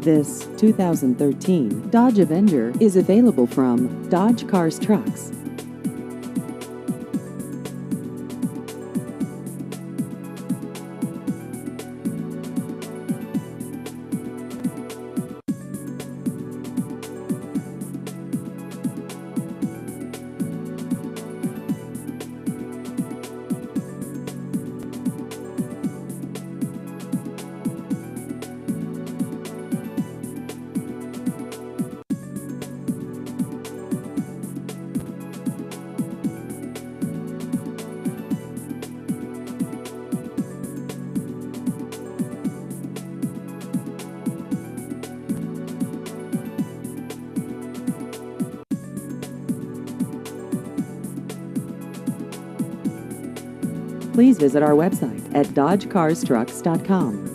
This 2013 Dodge Avenger is available from Dodge Cars Trucks. Please visit our website at dodgecarstrucks.com.